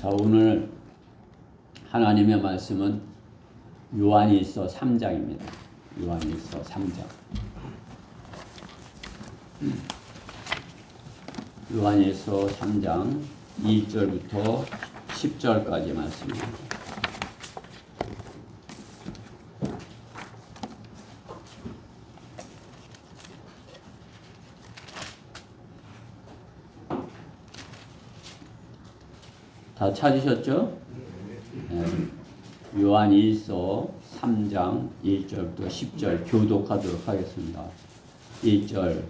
자, 오늘 하나님의 말씀은 요한일서 3장입니다. 요한일서 3장. 요한일서 3장 1절부터 10절까지 말씀입니다. 다 찾으셨죠? 네. 요한일서 3장 1절부터 10절 교독하도록 하겠습니다. 1절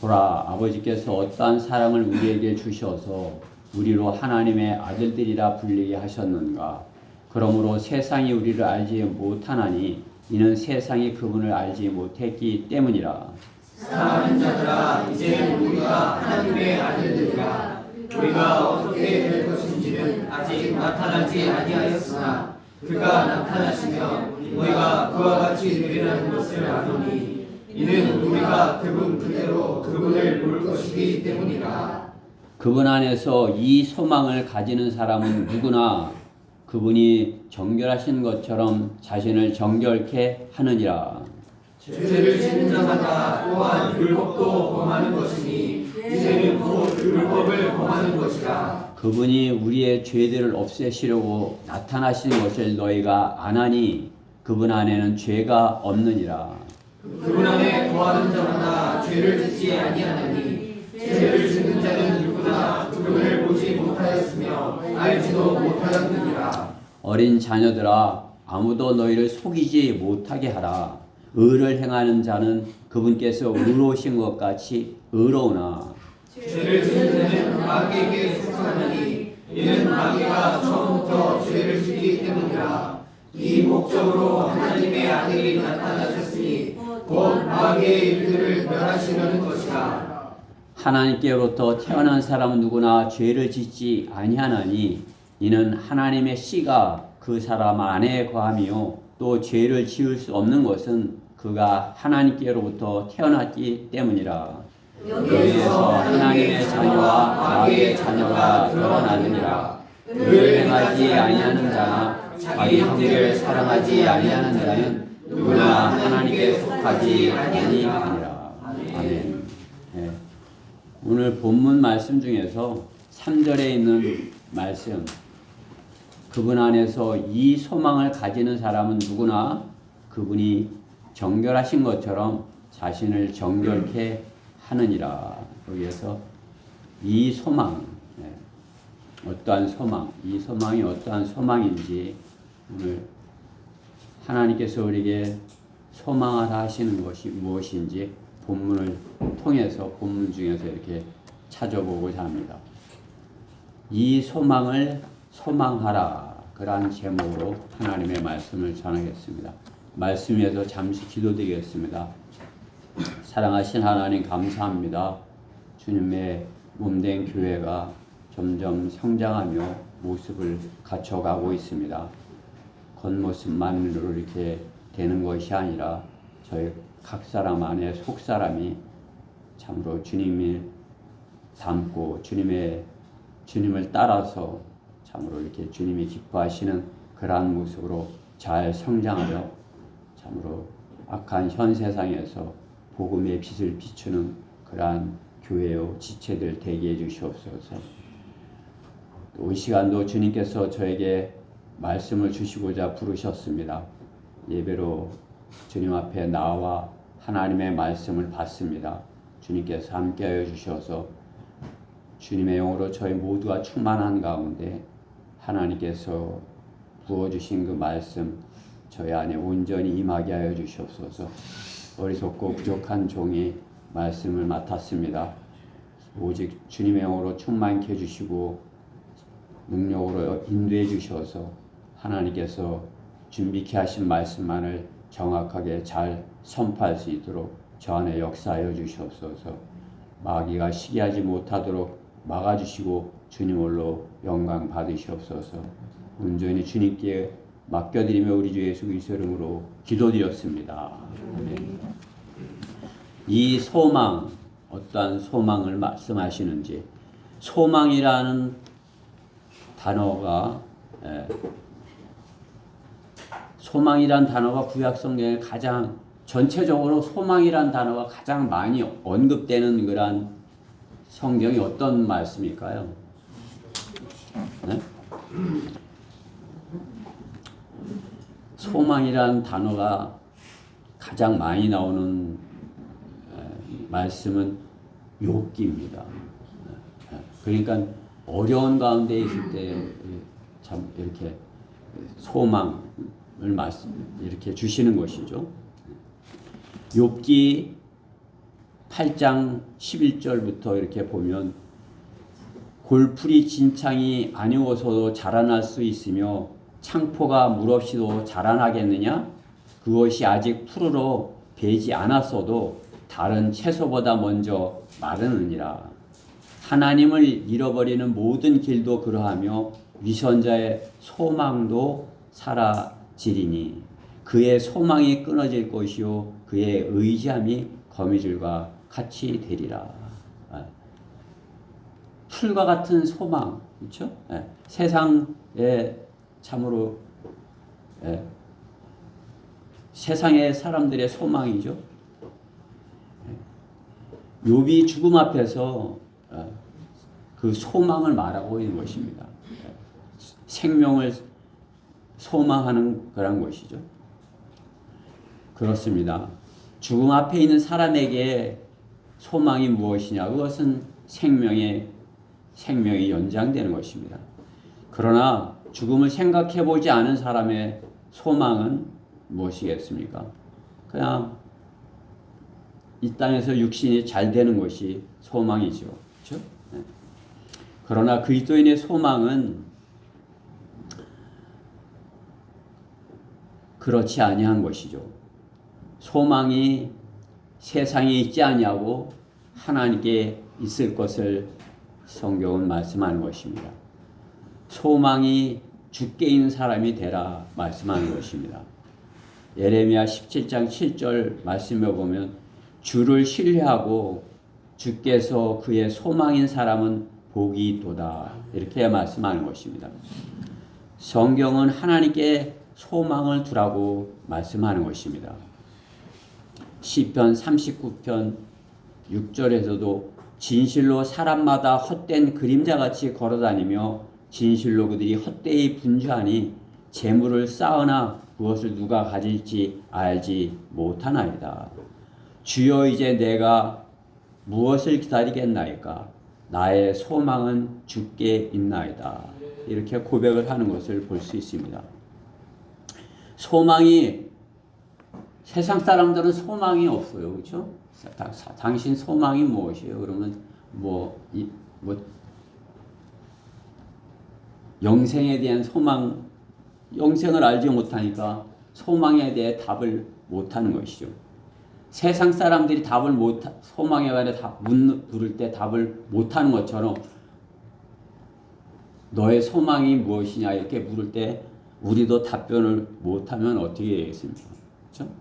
보라, 아버지께서 어떠한 사랑을 우리에게 주셔서 우리로 하나님의 아들들이라 불리게 하셨는가. 그러므로 세상이 우리를 알지 못하나니 이는 세상이 그분을 알지 못했기 때문이라. 사랑하는 자들아, 이제 우리가 하나님의 아들들이라. 우리가 어떻게 될 것인지는 아직 나타나지 아니하였으나 그가 나타나시면 우리가 그와 같이 되리라는 것을 아노니 이는 우리가 그분 그대로 그분을 볼 것이기 때문이라. 그분 안에서 이 소망을 가지는 사람은 누구나 그분이 정결하신 것처럼 자신을 정결케 하느니라. 죄를 짓는 자마다 또한 율법도 범하는 것이니 이제는 곧 율법을 범하는 것이라. 그분이 우리의 죄들을 없애시려고 나타나신 것을 너희가 아나니 그분 안에는 죄가 없느니라. 그분 안에 거하는 자마다 죄를 짓지 아니하나니 죄를 짓는 자는 누구나 그분을 보지 못하였으며 알지도 못하였느니라. 어린 자녀들아, 아무도 너희를 속이지 못하게 하라. 의를 행하는 자는 그분께서 의로우신 것 같이 의로우나 죄를 짓는 자는 마귀에게 속하나니 이는 마귀가 처음부터 죄를 짓기 때문이라. 이 목적으로 하나님의 아들이 나타나셨으니 곧 마귀의 일들을 멸하시려는 것이라. 하나님께로부터 태어난 사람은 누구나 죄를 짓지 아니하나니 이는 하나님의 씨가 그 사람 안에 거하며 또 죄를 지을 수 없는 것은 그가 하나님께로부터 태어났기 때문이라. 여기에서 하나님의 자녀와 마귀의 자녀가 드러나느니라. 의를 행하지 아니하는 자나 자기 형제를 사랑하지 아니하는 자는 누구나 하나님께 속하지 아니하니라. 아멘. 네. 오늘 본문 말씀 중에서 3절에 있는 말씀, 그분 안에서 이 소망을 가지는 사람은 누구나 그분이 정결하신 것처럼 자신을 정결케 하느니라. 여기에서 이 소망, 어떠한 소망, 이 소망이 어떠한 소망인지 오늘 하나님께서 우리에게 소망하라 하시는 것이 무엇인지 본문을 통해서 본문 중에서 이렇게 찾아보고자 합니다. 이 소망을 소망하라, 그러한 제목으로 하나님의 말씀을 전하겠습니다. 말씀 위에서 잠시 기도드리겠습니다. 사랑하신 하나님 감사합니다. 주님의 몸된 교회가 점점 성장하며 모습을 갖춰가고 있습니다. 겉모습만으로 이렇게 되는 것이 아니라 저희 각 사람 안에 속 사람이 참으로 주님을 닮고 주님을 따라서 참으로 이렇게 주님이 기뻐하시는 그러한 모습으로 잘 성장하며 참으로 악한 현 세상에서 복음의 빛을 비추는 그러한 교회요 지체들 되게 해주시옵소서. 또 이 시간도 주님께서 저에게 말씀을 주시고자 부르셨습니다. 예배로 주님 앞에 나와 하나님의 말씀을 받습니다. 주님께서 함께하여 주셔서 주님의 영으로 저희 모두가 충만한 가운데 하나님께서 부어주신 그 말씀 저희 안에 온전히 임하게 하여 주시옵소서. 어리석고 부족한 종이 말씀을 맡았습니다. 오직 주님의 영으로 충만케 해주시고 능력으로 인도해 주셔서 하나님께서 준비케 하신 말씀만을 정확하게 잘 선포할 수 있도록 저 안에 역사하여 주시옵소서. 마귀가 시기하지 못하도록 막아주시고 주님 홀로 영광 받으시옵소서. 온전히 주님께 맡겨드리며 우리 주 예수 그리스도의 이름으로 기도드렸습니다. 아멘. 이 소망, 어떠한 소망을 말씀하시는지, 소망이라는 단어가 소망이란 단어가 구약 성경에 가장 전체적으로 소망이란 단어가 가장 많이 언급되는 그런 성경이 어떤 말씀일까요? 네? 소망이란 단어가 가장 많이 나오는 말씀은 욥기입니다. 그러니까 어려운 가운데 있을 때 참 이렇게 소망을 이렇게 주시는 것이죠. 욥기 8장 11절부터 이렇게 보면 골풀이 진창이 아니어서도 자라날 수 있으며 창포가 물 없이도 자라나겠느냐? 그것이 아직 푸르러 배지 않았어도 다른 채소보다 먼저 마르느니라. 하나님을 잃어버리는 모든 길도 그러하며 위선자의 소망도 사라지리니 그의 소망이 끊어질 것이요 그의 의지함이 거미줄과 같이 되리라. 풀과 같은 소망, 그렇죠? 세상에 참으로 세상의 사람들의 소망이죠. 욥이 죽음 앞에서 그 소망을 말하고 있는 것입니다. 생명을 소망하는 그런 것이죠. 그렇습니다. 죽음 앞에 있는 사람에게 소망이 무엇이냐? 그것은 생명이 연장되는 것입니다. 그러나 죽음을 생각해 보지 않은 사람의 소망은 무엇이겠습니까? 그냥 이 땅에서 육신이 잘 되는 것이 소망이죠. 그렇죠? 네. 그러나 그리스도인의 소망은 그렇지 아니한 것이죠. 소망이 세상에 있지 아니하고 하나님께 있을 것을 성경은 말씀하는 것입니다. 소망이 주께 있는 사람이 되라 말씀하는 것입니다. 예레미야 17장 7절 말씀에 보면 주를 신뢰하고 주께서 그의 소망인 사람은 복이 있도다 이렇게 말씀하는 것입니다. 성경은 하나님께 소망을 두라고 말씀하는 것입니다. 시편 39편 6절에서도 진실로 사람마다 헛된 그림자같이 걸어다니며 진실로 그들이 헛되이 분주하니 재물을 쌓으나 무엇을 누가 가질지 알지 못하나이다. 주여 이제 내가 무엇을 기다리겠나이까? 나의 소망은 주께 있나이다. 이렇게 고백을 하는 것을 볼 수 있습니다. 소망이 세상 사람들은 소망이 없어요. 그렇죠? 당신 소망이 무엇이에요? 그러면 영생에 대한 소망, 영생을 알지 못하니까 소망에 대해 답을 못하는 것이죠. 세상 사람들이 소망에 관해 물을 때 답을 못하는 것처럼 너의 소망이 무엇이냐 이렇게 물을 때 우리도 답변을 못하면 어떻게 되겠습니까? 그렇죠?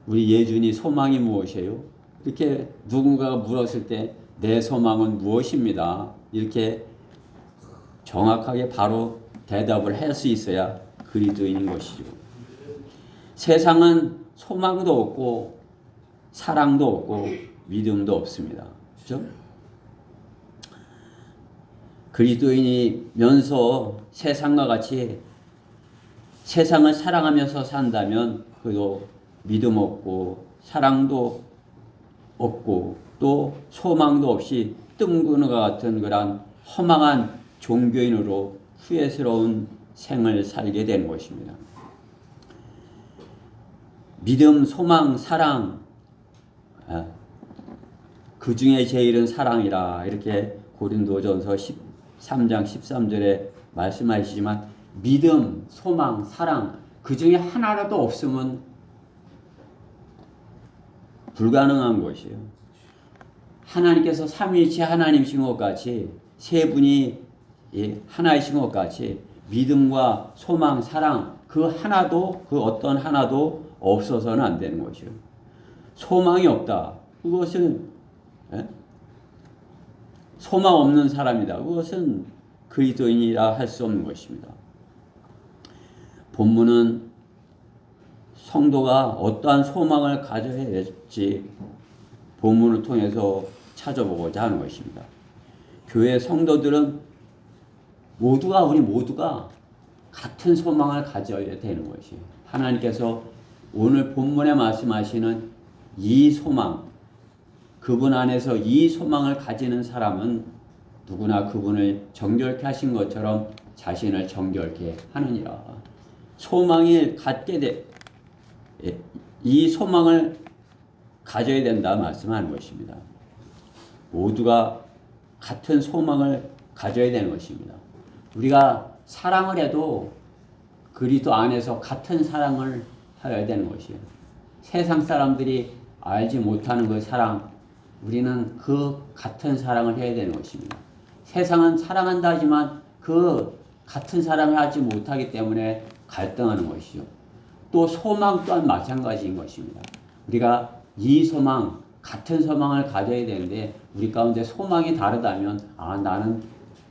우리 예준이 소망이 무엇이에요? 이렇게 누군가가 물었을 때 내 소망은 무엇입니다. 이렇게 정확하게 바로 대답을 할 수 있어야 그리스도인인 것이죠. 세상은 소망도 없고 사랑도 없고 믿음도 없습니다. 그렇죠? 그리스도인이면서 세상과 같이 세상을 사랑하면서 산다면 그도 믿음 없고 사랑도 없고 또 소망도 없이 뜬구는 것 같은 그런 허망한 종교인으로 후회스러운 생을 살게 되는 것입니다. 믿음, 소망, 사랑, 그 중에 제일은 사랑이라 이렇게 고린도전서 13장 13절에 말씀하시지만 믿음, 소망, 사랑 그 중에 하나라도 없으면 불가능한 것이에요. 하나님께서 삼위일체 하나님이신 것 같이 세 분이 하나이신 것 같이 믿음과 소망, 사랑 그 어떤 하나도 없어서는 안 되는 것이에요. 소망이 없다. 그것은 소망 없는 사람이다. 그것은 그리스도인이라 할 수 없는 것입니다. 본문은 성도가 어떠한 소망을 가져야 될지 본문을 통해서 찾아보고자 하는 것입니다. 교회 성도들은 우리 모두가 같은 소망을 가져야 되는 것이에요. 하나님께서 오늘 본문에 말씀하시는 이 소망, 그분 안에서 이 소망을 가지는 사람은 누구나 그분을 정결케 하신 것처럼 자신을 정결케 하느니라. 소망이 이 소망을 가져야 된다 말씀하는 것입니다. 모두가 같은 소망을 가져야 되는 것입니다. 우리가 사랑을 해도 그리스도 안에서 같은 사랑을 해야 되는 것이에요. 세상 사람들이 알지 못하는 그 사랑, 우리는 그 같은 사랑을 해야 되는 것입니다. 세상은 사랑한다 하지만 그 같은 사랑을 하지 못하기 때문에 갈등하는 것이죠. 또 소망 또한 마찬가지인 것입니다. 우리가 이 소망, 같은 소망을 가져야 되는데 우리 가운데 소망이 다르다면 나는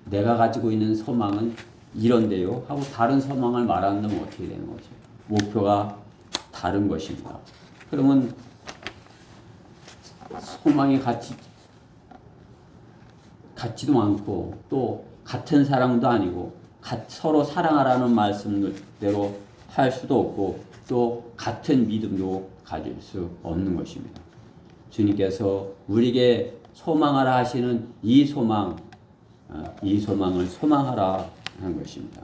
내가 가지고 있는 소망은 이런데요 하고 다른 소망을 말한다면 어떻게 되는 거죠? 목표가 다른 것입니다. 그러면 소망이 같지도 않고 또 같은 사랑도 아니고 서로 사랑하라는 말씀대로 할 수도 없고 또 같은 믿음도 가질 수 없는 것입니다. 주님께서 우리에게 소망하라 하시는 이 소망을 소망하라 하는 것입니다.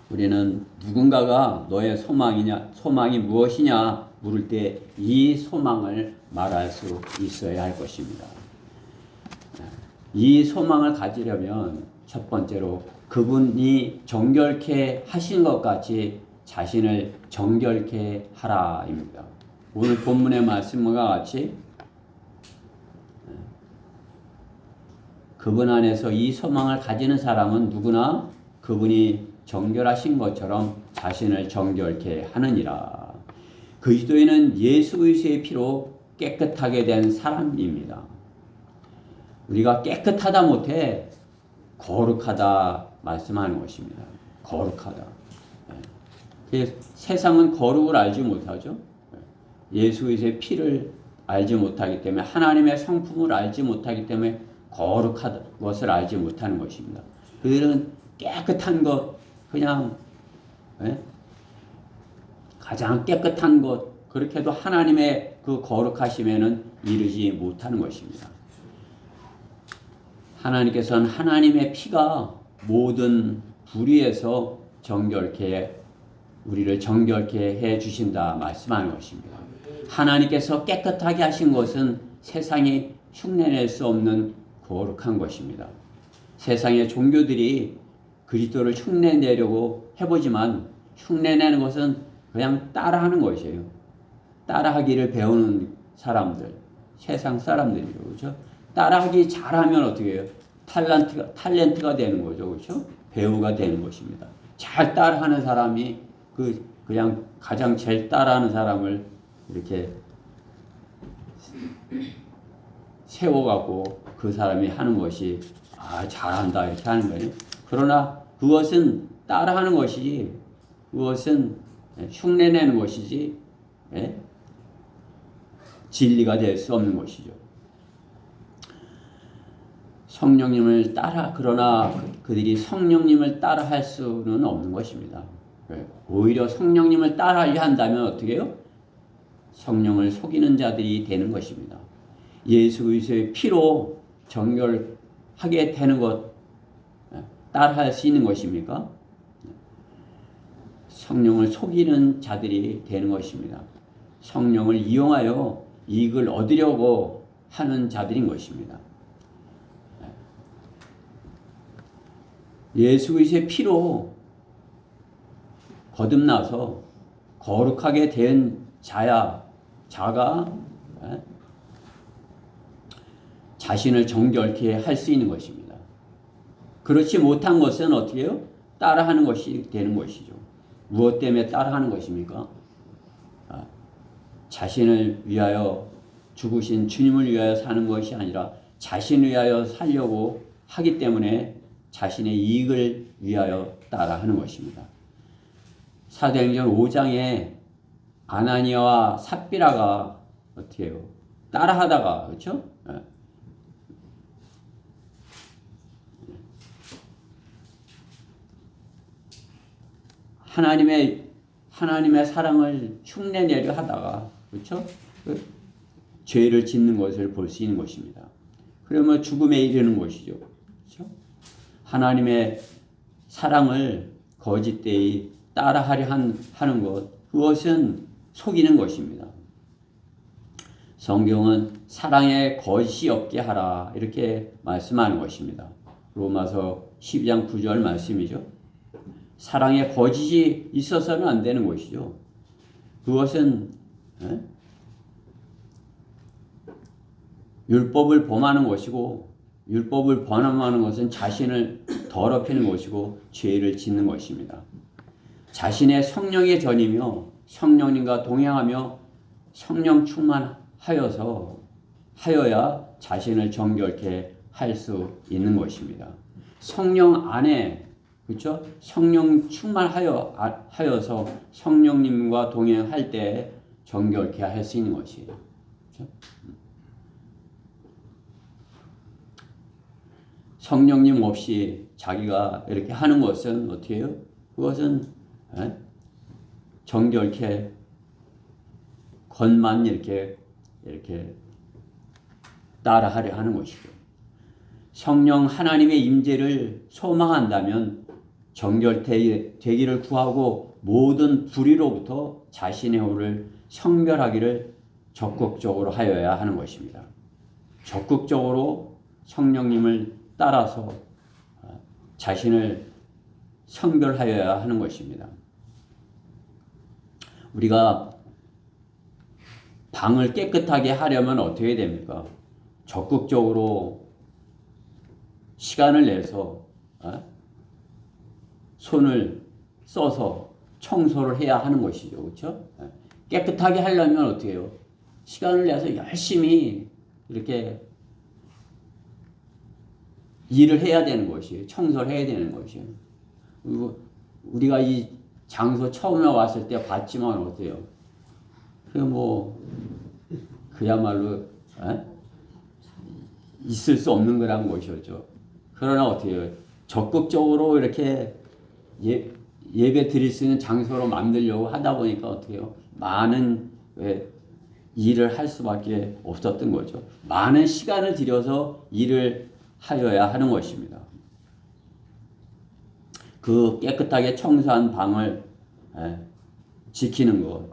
우리는 누군가가 너의 소망이 무엇이냐 물을 때 이 소망을 말할 수 있어야 할 것입니다. 이 소망을 가지려면 첫 번째로 그분이 정결케 하신 것 같이 자신을 정결케 하라입니다. 오늘 본문의 말씀과 같이 그분 안에서 이 소망을 가지는 사람은 누구나 그분이 정결하신 것처럼 자신을 정결케 하느니라. 그리스도인은 예수 그리스도의 피로 깨끗하게 된 사람입니다. 우리가 깨끗하다 못해 거룩하다 말씀하는 것입니다. 거룩하다. 세상은 거룩을 알지 못하죠. 예수 그리스도의 피를 알지 못하기 때문에 하나님의 성품을 알지 못하기 때문에 거룩한 것을 알지 못하는 것입니다. 그들은 깨끗한 것, 그냥 가장 깨끗한 것, 그렇게 해도 하나님의 그 거룩하심에는 이르지 못하는 것입니다. 하나님께서는 하나님의 피가 모든 불의에서 우리를 정결케 해 주신다 말씀하는 것입니다. 하나님께서 깨끗하게 하신 것은 세상이 흉내낼 수 없는 거룩한 것입니다. 세상의 종교들이 그리스도를 흉내내려고 해보지만 흉내내는 것은 그냥 따라하는 것이에요. 따라하기를 배우는 사람들, 세상 사람들이죠, 그렇죠? 따라하기 잘하면 어떻게 해요? 탤런트가 되는 거죠, 그렇죠? 배우가 되는 것입니다. 잘 따라하는 사람이 그냥 가장 제일 따라하는 사람을 이렇게 세워갖고 그 사람이 하는 것이 잘한다 이렇게 하는 거예요. 그러나 그것은 따라하는 것이지, 그것은 흉내내는 것이지 진리가 될 수 없는 것이죠. 성령님을 그러나 그들이 성령님을 따라할 수는 없는 것입니다. 오히려 성령님을 따라하려 한다면 어떻게 해요? 성령을 속이는 자들이 되는 것입니다. 예수 그리스도의 피로 정결하게 되는 것 따라할 수 있는 것입니까? 성령을 속이는 자들이 되는 것입니다. 성령을 이용하여 이익을 얻으려고 하는 자들인 것입니다. 예수 그리스도의 피로 거듭나서 거룩하게 된 자가 자신을 정결케 할 수 있는 것입니다. 그렇지 못한 것은 어떻게 해요? 따라하는 것이 되는 것이죠. 무엇 때문에 따라하는 것입니까? 자신을 위하여 죽으신 주님을 위하여 사는 것이 아니라 자신을 위하여 살려고 하기 때문에 자신의 이익을 위하여 따라하는 것입니다. 사도행전 5장에 아나니아와 삽비라가 어떻게 해요? 따라하다가 그렇죠? 하나님의 사랑을 흉내내려 하다가 그렇죠? 죄를 짓는 것을 볼 수 있는 것입니다. 그러면 죽음에 이르는 것이죠. 그렇죠? 하나님의 사랑을 거짓되이 따라하려 하는 것, 그것은 속이는 것입니다. 성경은 사랑에 거짓이 없게 하라 이렇게 말씀하는 것입니다. 로마서 12장 9절 말씀이죠. 사랑에 거짓이 있어서는 안 되는 것이죠. 그것은 율법을 범하는 것이고, 율법을 범하는 것은 자신을 더럽히는 것이고 죄를 짓는 것입니다. 자신의 성령의 전이며 성령님과 동행하며 성령 충만하여야 자신을 정결케 할 수 있는 것입니다. 성령 안에 그렇죠? 성령 충만하여서 성령님과 동행할 때 정결케 할 수 있는 것이에요. 그렇죠? 성령님 없이 자기가 이렇게 하는 것은 어떻게 해요? 그것은 정결케 겉만 이렇게 따라하려 하는 것이죠. 성령 하나님의 임재를 소망한다면 정결되기를 구하고 모든 불의로부터 자신의 혼을 성별하기를 적극적으로 하여야 하는 것입니다. 적극적으로 성령님을 따라서 자신을 성별하여야 하는 것입니다. 우리가 방을 깨끗하게 하려면 어떻게 됩니까? 적극적으로 시간을 내서 손을 써서 청소를 해야 하는 것이죠. 그렇죠? 깨끗하게 하려면 어떻게 해요? 시간을 내서 열심히 이렇게 일을 해야 되는 것이에요. 청소를 해야 되는 것이에요. 그리고 우리가 이 장소 처음에 왔을 때 봤지만 어때요? 그야말로 있을 수 없는 거란 것이었죠. 그러나 어떻게 해요? 적극적으로 이렇게 예배 드릴 수 있는 장소로 만들려고 하다 보니까 어떻게 해요? 많은 일을 할 수밖에 없었던 거죠. 많은 시간을 들여서 일을 하여야 하는 것입니다. 그 깨끗하게 청소한 방을 지키는 것,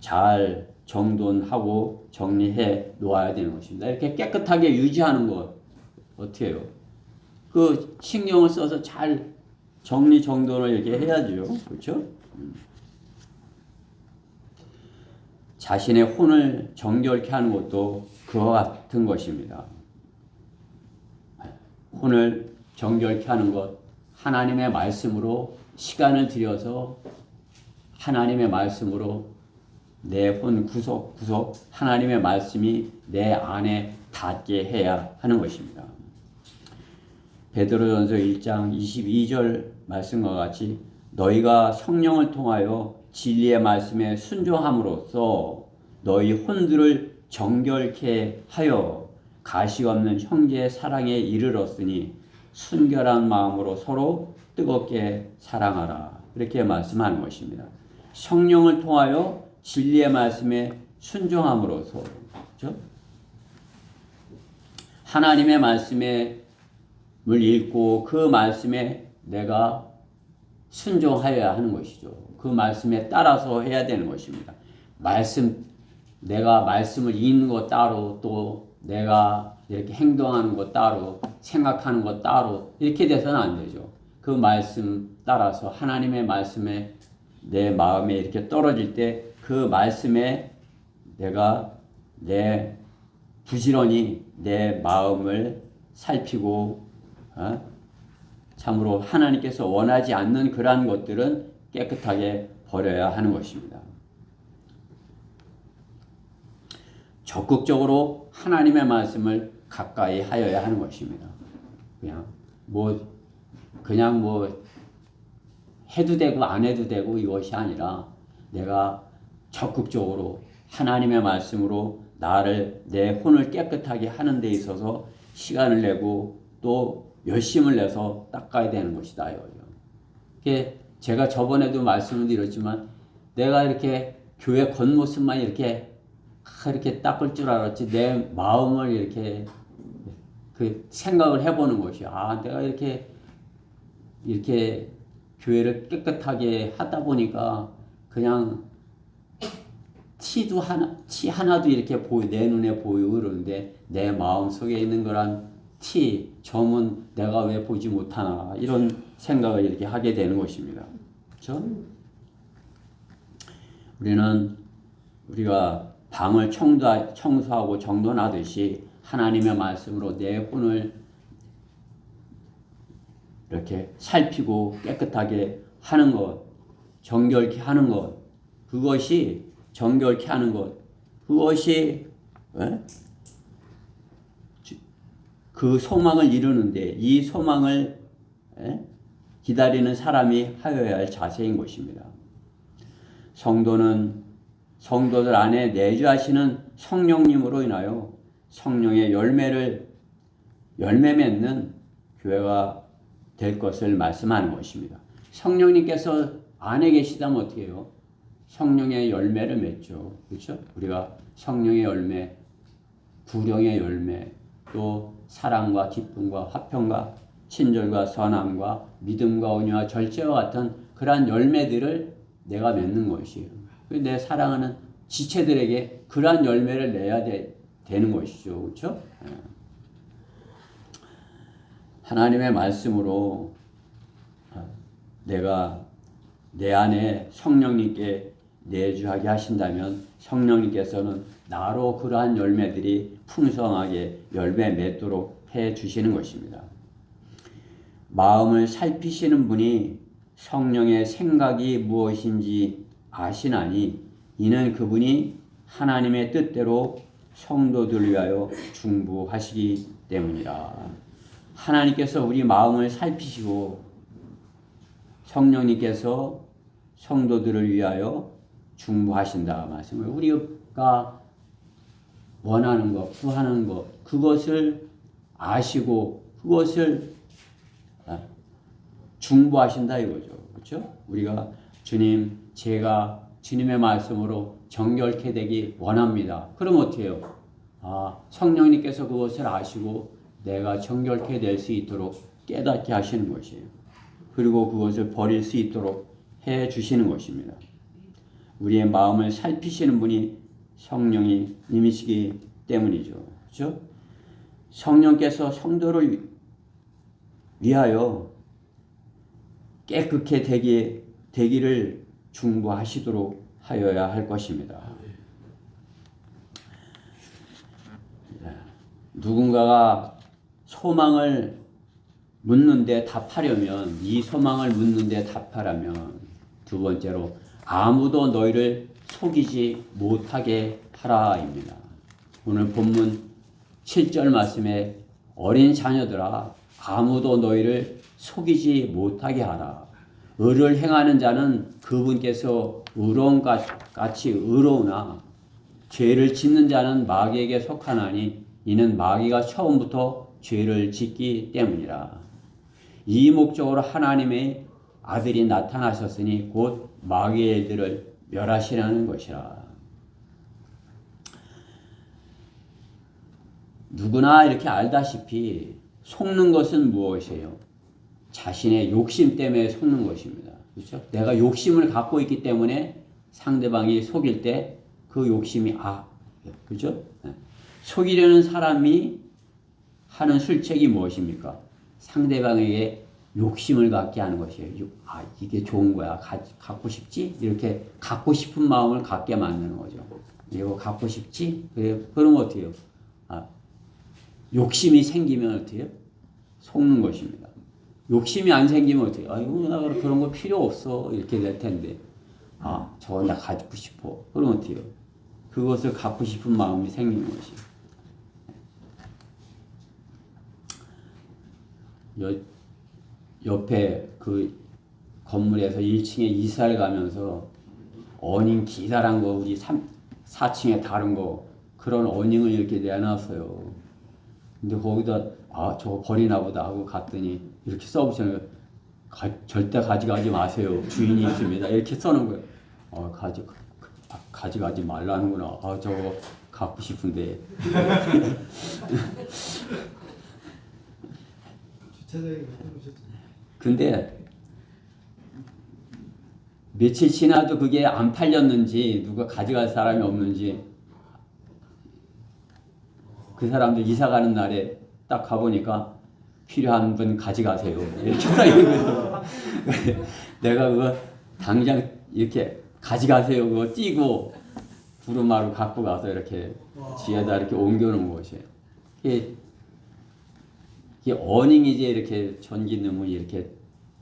잘 정돈하고 정리해 놓아야 되는 것입니다. 이렇게 깨끗하게 유지하는 것 어떻게 해요? 그 신경을 써서 잘 정리 정돈을 이렇게 해야죠. 그렇죠? 자신의 혼을 정결케 하는 것도 그와 같은 것입니다. 혼을 정결케 하는 것, 하나님의 말씀으로 시간을 들여서 하나님의 말씀으로 내 혼 구석 하나님의 말씀이 내 안에 닿게 해야 하는 것입니다. 베드로전서 1장 22절 말씀과 같이 너희가 성령을 통하여 진리의 말씀에 순종함으로써 너희 혼들을 정결케 하여 가시 없는 형제의 사랑에 이르렀으니 순결한 마음으로 서로 뜨겁게 사랑하라. 이렇게 말씀하는 것입니다. 성령을 통하여 진리의 말씀에 순종함으로써 그렇죠? 하나님의 말씀을 읽고 그 말씀에 내가 순종하여야 하는 것이죠. 그 말씀에 따라서 해야 되는 것입니다. 내가 말씀을 읽는 것 따로 또 내가 이렇게 행동하는 것 따로 생각하는 것 따로 이렇게 돼서는 안 되죠. 그 말씀 따라서 하나님의 말씀에 내 마음에 이렇게 떨어질 때 그 말씀에 내가 부지런히 내 마음을 살피고 참으로 하나님께서 원하지 않는 그러한 것들은 깨끗하게 버려야 하는 것입니다. 적극적으로 하나님의 말씀을 가까이 하여야 하는 것입니다. 그냥 뭐 해도 되고 안 해도 되고 이것이 아니라 내가 적극적으로 하나님의 말씀으로 내 혼을 깨끗하게 하는 데 있어서 시간을 내고 또 열심을 내서 닦아야 되는 것이다. 이게 제가 저번에도 말씀을 드렸지만 내가 이렇게 교회 겉모습만 이렇게 닦을 줄 알았지 내 마음을 이렇게 그 생각을 해보는 것이 내가 이렇게 교회를 깨끗하게 하다 보니까 그냥 티 하나도 이렇게 내 눈에 보이고 그러는데 내 마음 속에 있는 거란 점은 내가 왜 보지 못하나 이런 생각을 이렇게 하게 되는 것입니다. 그렇죠? 우리가 방을 청소하고 정돈하듯이 하나님의 말씀으로 내 혼을 이렇게 살피고 깨끗하게 하는 것, 정결케 하는 것, 그것이 정결케 하는 것, 그것이 그 소망을 이루는데 이 소망을 기다리는 사람이 하여야 할 자세인 것입니다. 성도들 안에 내주하시는 성령님으로 인하여 성령의 열매 맺는 교회가 될 것을 말씀하는 것입니다. 성령님께서 안에 계시다면 어떻게 해요? 성령의 열매를 맺죠. 그렇죠? 우리가 성령의 열매, 구령의 열매, 또 사랑과 기쁨과 화평과 친절과 선함과 믿음과 온유와 절제와 같은 그러한 열매들을 내가 맺는 것이에요. 내 사랑하는 지체들에게 그러한 열매를 내야 되는 것이죠. 그렇죠? 하나님의 말씀으로 내가 내 안에 성령님께 내주하게 하신다면 성령님께서는 나로 그러한 열매들이 풍성하게 열매 맺도록 해 주시는 것입니다. 마음을 살피시는 분이 성령의 생각이 무엇인지 아시나니 이는 그분이 하나님의 뜻대로 성도들을 위하여 중보하시기 때문이라. 하나님께서 우리 마음을 살피시고 성령님께서 성도들을 위하여 중보하신다 말씀을 우리가 원하는 것, 구하는 것, 그것을 아시고 그것을 중보하신다 이거죠. 그렇죠? 우리가 제가 주님의 말씀으로 정결케 되기 원합니다. 그럼 어떻게 해요? 성령님께서 그것을 아시고 내가 정결케 될 수 있도록 깨닫게 하시는 것이에요. 그리고 그것을 버릴 수 있도록 해 주시는 것입니다. 우리의 마음을 살피시는 분이 성령님이시기 때문이죠. 그렇죠? 성령께서 성도를 위하여 깨끗게 되기를 중보하시도록 하여야 할 것입니다. 누군가가 소망을 묻는데 답하려면 이 소망을 묻는데 답하려면 두 번째로 아무도 너희를 속이지 못하게 하라입니다. 오늘 본문 7절 말씀에 어린 자녀들아 아무도 너희를 속이지 못하게 하라. 의를 행하는 자는 그분께서 의로운 같이 의로우나 죄를 짓는 자는 마귀에게 속하나니 이는 마귀가 처음부터 죄를 짓기 때문이라. 이 목적으로 하나님의 아들이 나타나셨으니 곧 마귀의 일들을 멸하시라는 것이라. 누구나 이렇게 알다시피 속는 것은 무엇이에요? 자신의 욕심 때문에 속는 것입니다. 그렇죠? 내가 욕심을 갖고 있기 때문에 상대방이 속일 때 그 욕심이 그렇죠? 속이려는 사람이 하는 술책이 무엇입니까? 상대방에게 욕심을 갖게 하는 것이에요. 이게 좋은 거야. 갖고 싶지? 이렇게 갖고 싶은 마음을 갖게 만드는 거죠. 이거 갖고 싶지? 그럼 어떻게 해요? 욕심이 생기면 어떻게 해요? 속는 것입니다. 욕심이 안 생기면 어떻게 해요? 나 그런 거 필요 없어. 이렇게 될 텐데. 저거 나 가지고 싶어. 그럼 어떻게 해요? 그것을 갖고 싶은 마음이 생기는 것이에요. 옆에 그 건물에서 1층에 이사를 가면서 어닝 기다란 거 우리 4층에 다른 거 그런 어닝을 이렇게 내놨어요. 근데 거기다 저거 버리나 보다 하고 갔더니 이렇게 써붙여요. 절대 가져가지 마세요. 주인이 있습니다. 이렇게 써놓은 거예요. 가져가지 말라는구나. 저거 갖고 싶은데. 주차장에 해놓으셨죠. 근데 며칠 지나도 그게 안 팔렸는지 누가 가져갈 사람이 없는지 그 사람들 이사 가는 날에 딱 가보니까 필요한 분 가져가세요. 이렇게 써있는 거예요. 내가 그거 당장 이렇게 가져가세요. 그거 띄고 부르마로 갖고 가서 이렇게 뒤에다 이렇게 옮겨놓은 것이에요. 이게 어닝이지 이렇게 전기능을 이렇게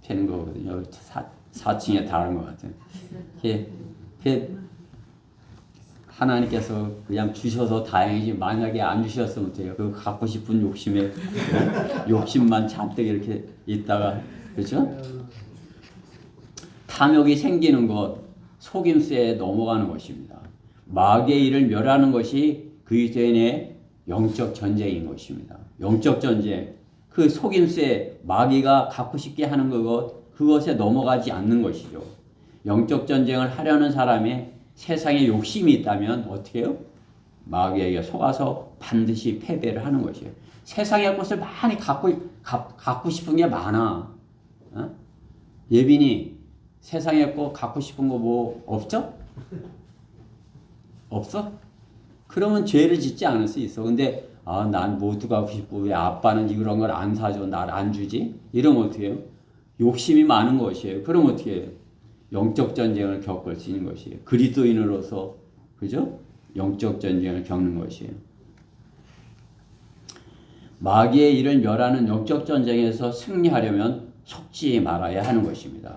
되는 거거든요. 4층에 다른 것 같아요. 이게 하나님께서 그냥 주셔서 다행이지 만약에 안 주셨으면 어때요? 그 갖고 싶은 욕심만 잔뜩 이렇게 있다가 그렇죠? 탐욕이 생기는 것, 속임수에 넘어가는 것입니다. 마귀의 일을 멸하는 것이 그리스도인의 영적 전쟁인 것입니다. 영적 전쟁, 그 속임수에 마귀가 갖고 싶게 하는 그것에 넘어가지 않는 것이죠. 영적 전쟁을 하려는 사람의 세상에 욕심이 있다면 어떻게 해요? 마귀에게 속아서 반드시 패배를 하는 것이에요. 세상의 것을 많이 갖고 싶은 게 많아. 예빈이 세상에 거 갖고 싶은 거 뭐 없죠? 없어? 그러면 죄를 짓지 않을 수 있어. 근데 난 모두 갖고 싶고 왜 아빠는 이런 걸 안 사줘? 날 안 주지? 이러면 어떻게 해요? 욕심이 많은 것이에요. 그럼 어떻게 해요? 영적 전쟁을 겪을 수 있는 것이에요. 그리스도인으로서 그죠? 영적 전쟁을 겪는 것이에요. 마귀의 일을 멸하는 영적 전쟁에서 승리하려면 속지 말아야 하는 것입니다.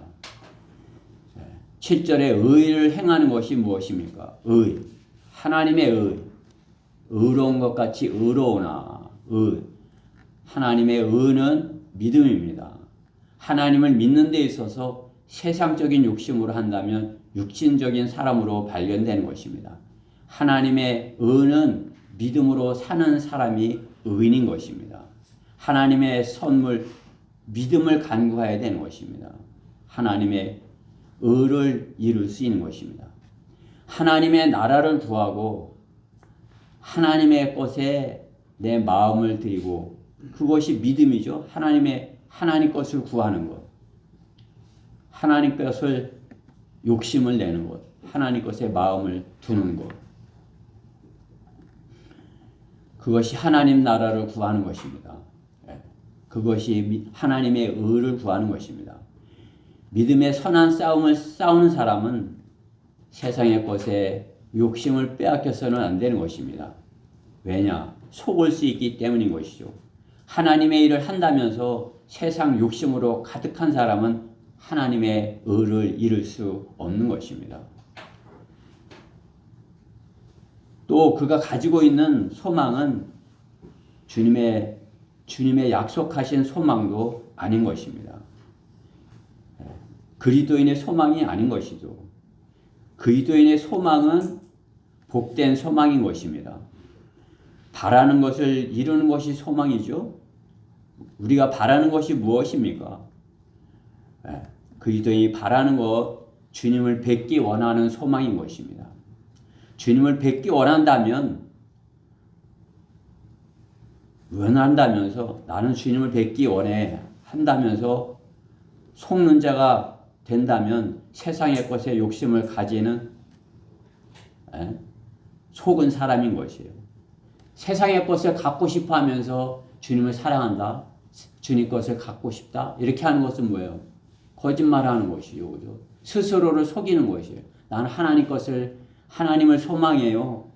7절에 의를 행하는 것이 무엇입니까? 의. 하나님의 의. 의로운 것 같이 의로우나 의. 하나님의 의는 믿음입니다. 하나님을 믿는 데 있어서 세상적인 욕심으로 한다면 육신적인 사람으로 발견되는 것입니다. 하나님의 의는 믿음으로 사는 사람이 의인인 것입니다. 하나님의 선물, 믿음을 간구해야 되는 것입니다. 하나님의 의를 이룰 수 있는 것입니다. 하나님의 나라를 구하고 하나님의 것에 내 마음을 드리고 그것이 믿음이죠. 하나님 것을 구하는 것. 하나님 것을 욕심을 내는 것. 하나님 것에 마음을 두는 것. 그것이 하나님 나라를 구하는 것입니다. 그것이 하나님의 의를 구하는 것입니다. 믿음의 선한 싸움을 싸우는 사람은 세상의 것에 욕심을 빼앗겨서는 안 되는 것입니다. 왜냐? 속을 수 있기 때문인 것이죠. 하나님의 일을 한다면서 세상 욕심으로 가득한 사람은 하나님의 의를 이룰 수 없는 것입니다. 또 그가 가지고 있는 소망은 주님의 약속하신 소망도 아닌 것입니다. 그리스도인의 소망이 아닌 것이죠. 그리스도인의 소망은 복된 소망인 것입니다. 바라는 것을 이루는 것이 소망이죠. 우리가 바라는 것이 무엇입니까? 그리스도인이 바라는 것, 주님을 뵙기 원하는 소망인 것입니다. 주님을 뵙기 원한다면서 나는 주님을 뵙기 원해 한다면서 속는 자가 된다면 세상의 것에 욕심을 가지는 속은 사람인 것이에요. 세상의 것을 갖고 싶어 하면서 주님을 사랑한다. 주님 것을 갖고 싶다. 이렇게 하는 것은 뭐예요? 거짓말하는 것이죠. 그죠? 스스로를 속이는 것이에요. 나는 하나님을 소망해요.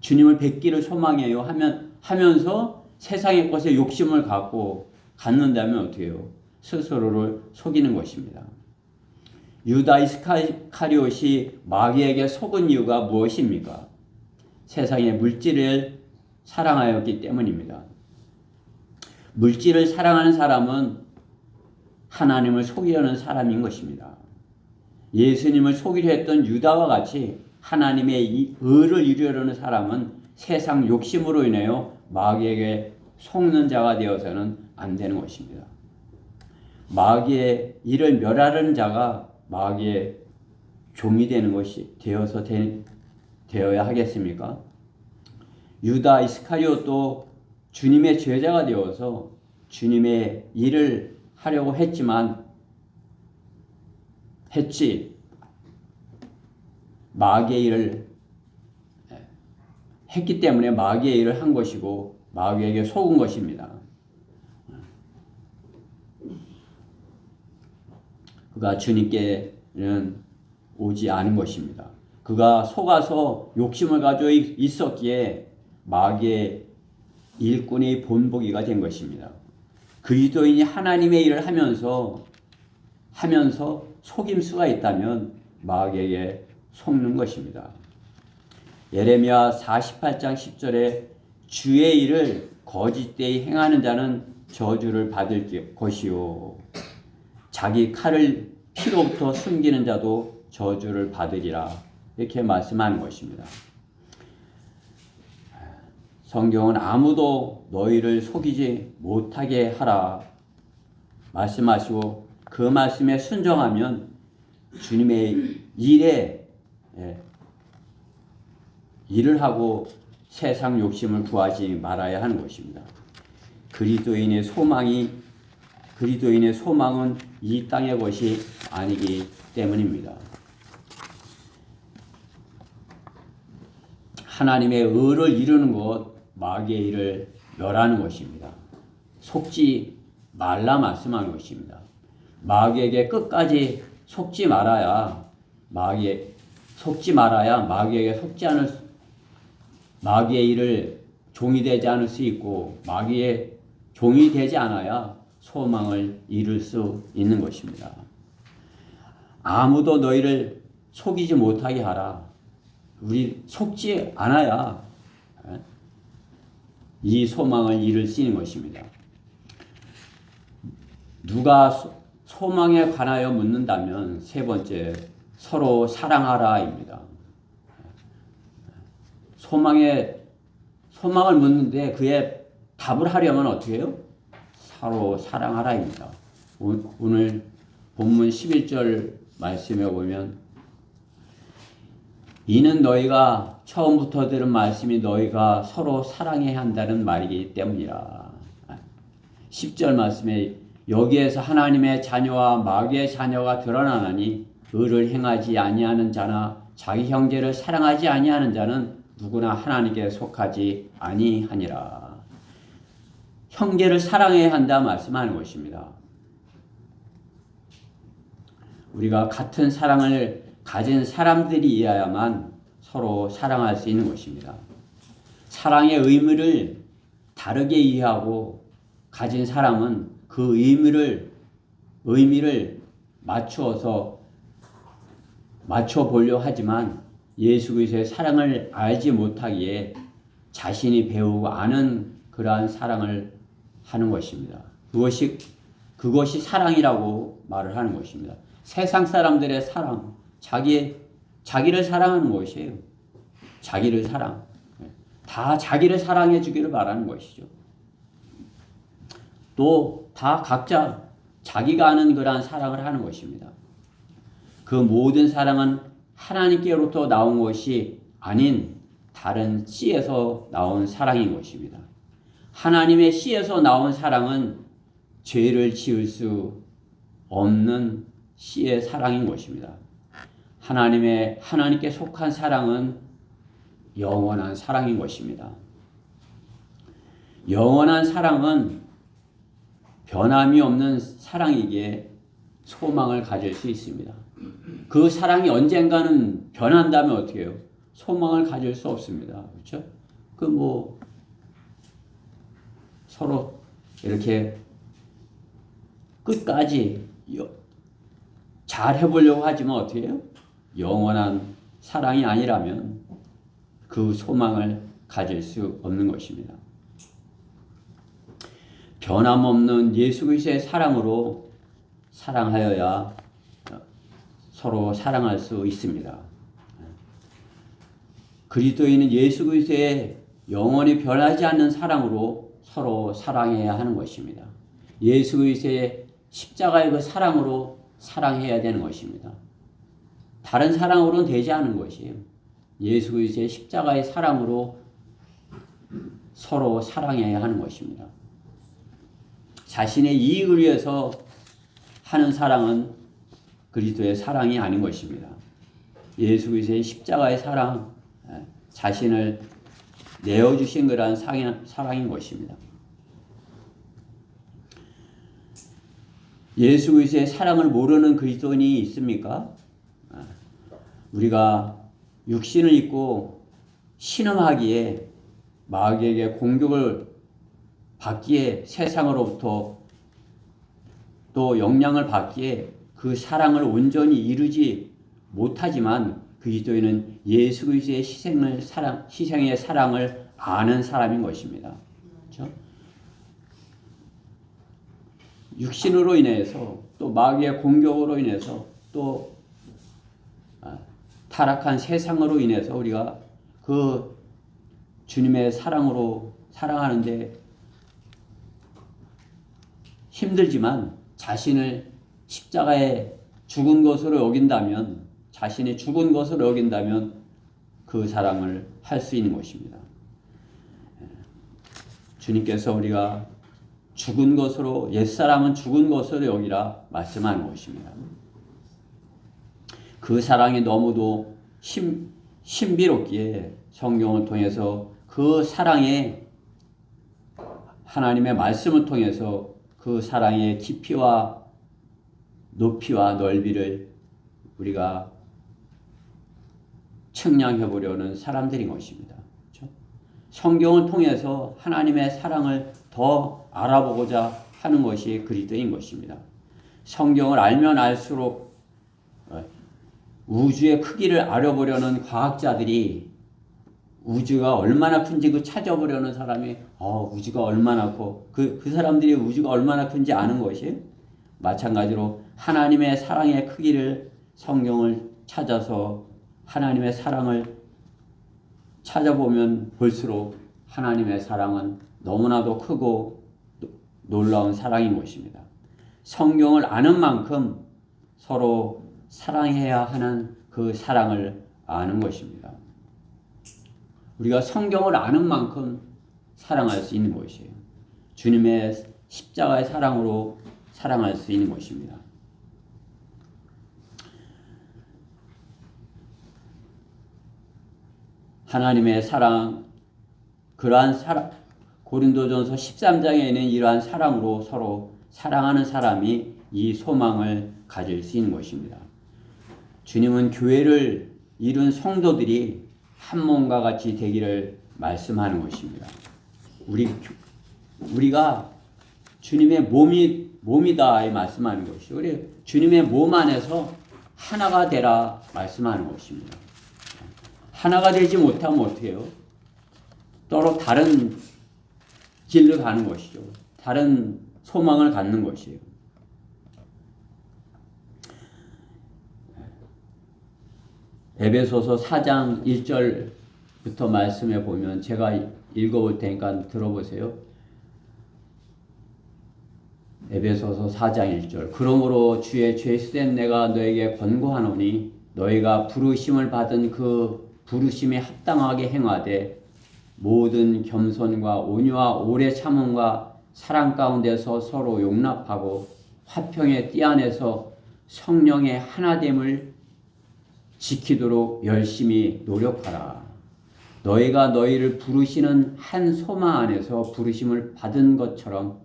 주님을 뵙기를 소망해요. 하면서 세상의 것에 욕심을 갖는다면 어떻게 해요? 스스로를 속이는 것입니다. 유다 이스카리옷이 마귀에게 속은 이유가 무엇입니까? 세상의 물질을 사랑하였기 때문입니다. 물질을 사랑하는 사람은 하나님을 속이려는 사람인 것입니다. 예수님을 속이려 했던 유다와 같이 하나님의 이 의를 이루려는 사람은 세상 욕심으로 인하여 마귀에게 속는 자가 되어서는 안 되는 것입니다. 마귀의 이를 멸하려는 자가 마귀의 종이 되는 것이 되어야 하겠습니까? 유다 이스카리옷도 주님의 제자가 되어서 주님의 일을 하려고 마귀의 일을 했기 때문에 마귀의 일을 한 것이고 마귀에게 속은 것입니다. 그가 주님께는 오지 않은 것입니다. 그가 속아서 욕심을 가지고 있었기에 마귀의 일꾼이 본보기가 된 것입니다. 그리스도인이 하나님의 일을 하면서 속임수가 있다면 마귀에게 속는 것입니다. 예레미야 48장 10절에 주의 일을 거짓되이 행하는 자는 저주를 받을 것이요 자기 칼을 피로부터 숨기는 자도 저주를 받으리라 이렇게 말씀하는 것입니다. 성경은 아무도 너희를 속이지 못하게 하라 말씀하시고 그 말씀에 순종하면 주님의 일을 하고 세상 욕심을 구하지 말아야 하는 것입니다. 그리스도인의 소망은 이 땅의 것이 아니기 때문입니다. 하나님의 의를 이루는 것, 마귀의 일을 멸하는 것입니다. 속지 말라 말씀하는 것입니다. 마귀에게 끝까지 속지 말아야 마귀에게 마귀의 일을 종이 되지 않을 수 있고 마귀의 종이 되지 않아야 소망을 이룰 수 있는 것입니다. 아무도 너희를 속이지 못하게 하라. 우리 속지 않아야 이 소망을 이룰 수 있는 것입니다. 누가 소망에 관하여 묻는다면 세 번째 서로 사랑하라입니다. 소망을 묻는데 그에 답을 하려면 어떻게 해요? 서로 사랑하라입니다. 오늘 본문 11절 말씀에 보면 이는 너희가 처음부터 들은 말씀이 너희가 서로 사랑해야 한다는 말이기 때문이라. 10절 말씀에 여기에서 하나님의 자녀와 마귀의 자녀가 드러나나니 의를 행하지 아니하는 자나 자기 형제를 사랑하지 아니하는 자는 누구나 하나님께 속하지 아니하니라. 형제를 사랑해야 한다 말씀하는 것입니다. 우리가 같은 사랑을 가진 사람들이어야만 서로 사랑할 수 있는 것입니다. 사랑의 의미를 다르게 이해하고 가진 사람은 그 의미를 맞춰보려 하지만 예수 그리스도의 사랑을 알지 못하기에 자신이 배우고 아는 그러한 사랑을 하는 것입니다. 그것이 사랑이라고 말을 하는 것입니다. 세상 사람들의 사랑, 자기를 사랑하는 것이에요. 자기를 사랑. 다 자기를 사랑해 주기를 바라는 것이죠. 또 다 각자 자기가 아는 그러한 사랑을 하는 것입니다. 그 모든 사랑은 하나님께로부터 나온 것이 아닌 다른 씨에서 나온 사랑인 것입니다. 하나님의 씨에서 나온 사랑은 죄를 지을 수 없는 씨의 사랑인 것입니다. 하나님께 속한 사랑은 영원한 사랑인 것입니다. 영원한 사랑은 변함이 없는 사랑이기에 소망을 가질 수 있습니다. 그 사랑이 언젠가는 변한다면 어떻게 해요? 소망을 가질 수 없습니다. 그렇죠? 서로 이렇게 끝까지 잘 해보려고 하지만 어떻게 해요? 영원한 사랑이 아니라면 그 소망을 가질 수 없는 것입니다. 변함없는 예수 그리스도의 사랑으로 사랑하여야 서로 사랑할 수 있습니다. 그리스도인은 예수 그리스도의 영원히 변하지 않는 사랑으로 서로 사랑해야 하는 것입니다. 예수 그리스도의 십자가의 그 사랑으로 사랑해야 되는 것입니다. 다른 사랑으로는 되지 않은 것이에요. 예수 그리스도의 십자가의 사랑으로 서로 사랑해야 하는 것입니다. 자신의 이익을 위해서 하는 사랑은 그리스도의 사랑이 아닌 것입니다. 예수 그리스도의 십자가의 사랑, 자신을 내어주신 그러한 사랑인 것입니다. 예수 그리스도의 사랑을 모르는 그리스도인이 있습니까? 우리가 육신을 입고 신음하기에 마귀에게 공격을 받기에 세상으로부터 또 영향을 받기에 그 사랑을 온전히 이루지 못하지만 그리스도인은 예수 그리스도의 희생의 사랑을 아는 사람인 것입니다. 그렇죠? 육신으로 인해서 또 마귀의 공격으로 인해서 또 타락한 세상으로 인해서 우리가 그 주님의 사랑으로 사랑하는데 힘들지만 자신을 십자가에 죽은 것으로 여긴다면, 자신이 죽은 것으로 여긴다면 그 사랑을 할 수 있는 것입니다. 주님께서 우리가 죽은 것으로, 옛사람은 죽은 것으로 여기라 말씀하는 것입니다. 그 사랑이 너무도 신비롭기에 성경을 통해서 그 사랑에 하나님의 말씀을 통해서 그 사랑의 깊이와 높이와 넓이를 우리가 측량해 보려는 사람들인 것입니다. 그렇죠? 성경을 통해서 하나님의 사랑을 더 알아보고자 하는 것이 그리스도인 것입니다. 성경을 알면 알수록 우주의 크기를 알아보려는 과학자들이 우주가 얼마나 큰지 그 찾아보려는 사람이 우주가 얼마나 커 그 사람들이 우주가 얼마나 큰지 아는 것이 마찬가지로 하나님의 사랑의 크기를 성경을 찾아서 하나님의 사랑을 찾아보면 볼수록 하나님의 사랑은 너무나도 크고 놀라운 사랑인 것입니다. 성경을 아는 만큼 서로 사랑해야 하는 그 사랑을 아는 것입니다. 우리가 성경을 아는 만큼 사랑할 수 있는 것이에요. 주님의 십자가의 사랑으로 사랑할 수 있는 것입니다. 하나님의 사랑, 그러한 사랑, 고린도전서 13장에 있는 이러한 사랑으로 서로 사랑하는 사람이 이 소망을 가질 수 있는 것입니다. 주님은 교회를 이룬 성도들이 한 몸과 같이 되기를 말씀하는 것입니다. 우리가 주님의 몸이다 말씀하는 것이죠. 우리 주님의 몸 안에서 하나가 되라 말씀하는 것입니다. 하나가 되지 못하면 어떻게 해요? 서로 다른 길로 가는 것이죠. 다른 소망을 갖는 것이에요. 에베소서 4장 1절부터 말씀해 보면 제가 읽어볼 테니까 들어보세요. 에베소서 4장 1절. 그러므로 주의 죄수된 내가 너에게 권고하노니 너희가 부르심을 받은 그 부르심에 합당하게 행하되 모든 겸손과 온유와 오래 참음과 사랑 가운데서 서로 용납하고 화평의 띠 안에서 성령의 하나됨을 지키도록 열심히 노력하라. 너희가 너희를 부르시는 한 소망 안에서 부르심을 받은 것처럼